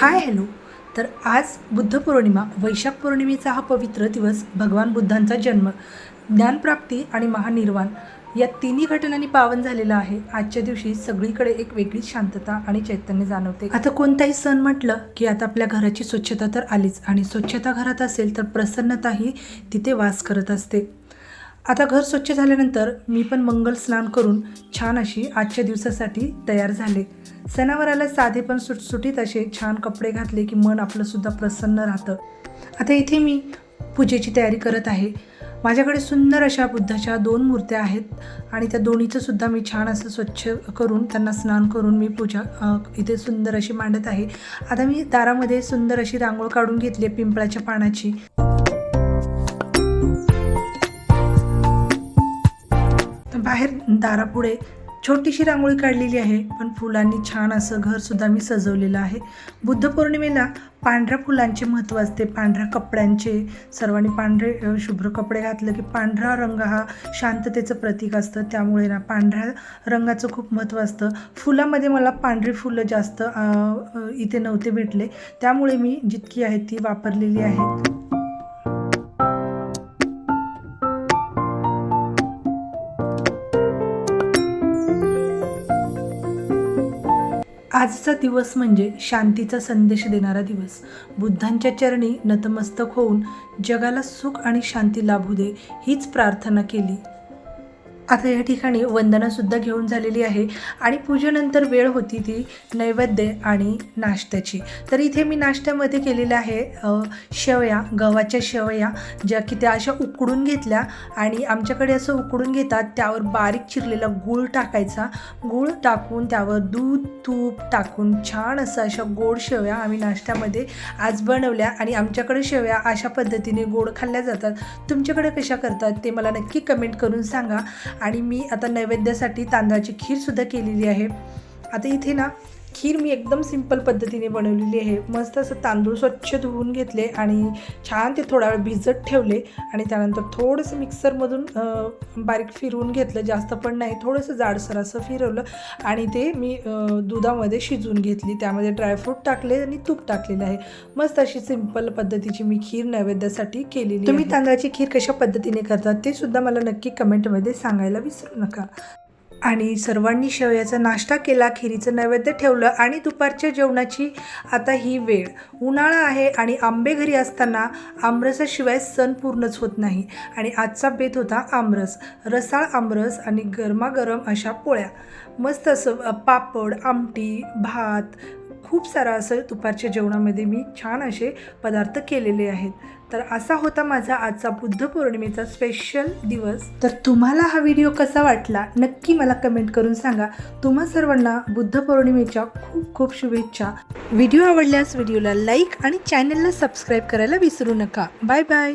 Hi hello. तर आज बुद्ध पौर्णिमा, वैशाख पौर्णिमेचा हा पवित्र दिवस भगवान बुद्धांचा जन्म, ज्ञानप्राप्ती आणि महानिर्वाण या तिन्ही घटनांनी पावन झालेला आहे. आजच्या दिवशी सगळीकडे एक वेगळीच शांतता आणि चैतन्य जाणवते. आता कोणताही सण म्हटलं की आता आपल्या घराची स्वच्छता तर आलीच, आणि स्वच्छता घरात असेल तर प्रसन्नताही तिथे वास करत असते. आता घर स्वच्छ झाल्यानंतर मी पण मंगल स्नान करून छान अशी आजच्या दिवसासाठी तयार झाले. सणावाराला साधे पण सुटसुटीत असे छान कपडे घातले की मन आपलंसुद्धा प्रसन्न राहतं. आता इथे मी पूजेची तयारी करत आहे. माझ्याकडे सुंदर अशा बुद्धाच्या 2 मूर्त्या आहेत आणि त्या दोन्हीचंसुद्धा मी छान असं स्वच्छ करून त्यांना स्नान करून मी पूजा इथे सुंदर अशी मांडत आहे. आता मी दारामध्ये सुंदर अशी रांगोळ काढून घेतली आहे पिंपळाच्या पानाची. बाहेर दारापुढे छोटीशी रांगोळी काढलेली आहे, पण फुलांनी छान असं घरसुद्धा मी सजवलेलं आहे. बुद्ध पौर्णिमेला पांढऱ्या फुलांचे महत्त्व असते, पांढऱ्या कपड्यांचे. सर्वांनी पांढरे शुभ्र कपडे घातलं की पांढरा रंग हा शांततेचं प्रतीक असतं, त्यामुळे ना पांढऱ्या रंगाचं खूप महत्त्व असतं. फुलामध्ये मला पांढरी फुलं जास्त इथे नव्हते भेटले, त्यामुळे मी जितकी आहेत ती वापरलेली आहेत. आजचा दिवस म्हणजे शांतीचा संदेश देणारा दिवस. बुद्धांच्या चरणी नतमस्तक होऊन जगाला सुख आणि शांती लाभू दे हीच प्रार्थना केली. आता या ठिकाणी वंदनासुद्धा घेऊन झालेली आहे आणि पूजेनंतर वेळ होती ती नैवेद्य आणि नाश्त्याची. तर इथे मी नाश्त्यामध्ये केलेलं आहे शेवया, गव्हाच्या शेवया, ज्या की त्या अशा उकडून घेतल्या आणि आमच्याकडे असं उकडून घेतात, त्यावर बारीक चिरलेला गूळ टाकायचा. गूळ टाकून त्यावर दूध तूप टाकून छान असं अशा गोड शेवया आम्ही नाश्त्यामध्ये आज बनवल्या. आणि आमच्याकडे शेवया अशा पद्धतीने गोड खाल्ल्या जातात. तुमच्याकडे कशा करतात ते मला नक्की कमेंट करून सांगा. आणि मी आता नैवेद्यासाठी तांदळाची खीरसुद्धा केलेली आहे. आता इथे ना खीर मी एकदम सिंपल पद्धतीने बनवलेली आहे. मस्त असं तांदूळ स्वच्छ धुवून घेतले आणि छान ते थोडा वेळ भिजत ठेवले आणि त्यानंतर थोडंसं मिक्सरमधून बारीक फिरवून घेतलं, जास्त पण नाही, थोडंसं जाडसर असं फिरवलं आणि ते मी दुधामध्ये शिजवून घेतली. त्यामध्ये ड्रायफ्रूट टाकले आणि तूप टाकलेलं आहे. मस्त अशी सिंपल पद्धतीची मी खीर नैवेद्यासाठी केलेली. तुम्ही तांदळाची खीर कशा पद्धतीने करतात ते सुद्धा मला नक्की कमेंटमध्ये सांगायला विसरू नका. आणि सर्वांनी शेवयाचा नाश्ता केला, खिरीचं नैवेद्य ठेवलं आणि दुपारच्या जेवणाची आता ही वेळ. उन्हाळा आहे आणि आंबे घरी असताना आमरसाशिवाय सण पूर्णच होत नाही. आणि आजचा बेत होता आमरस, रसाळ आमरस आणि गरमागरम अशा पोळ्या. मस्त असं पापड, आमटी, भात, खूप सारं असं दुपारच्या जेवणामध्ये मी छान असे पदार्थ केलेले आहेत. तर असा होता माझा आजचा बुद्ध पौर्णिमेचा स्पेशल दिवस. तर तुम्हाला हा व्हिडिओ कसा वाटला नक्की मला कमेंट करून सांगा. तुम्हा सर्वांना बुद्ध पौर्णिमेच्या खूप खूप शुभेच्छा. व्हिडिओ आवडल्यास व्हिडिओला लाईक आणि चॅनलला सबस्क्राईब करायला विसरू नका. Bye bye.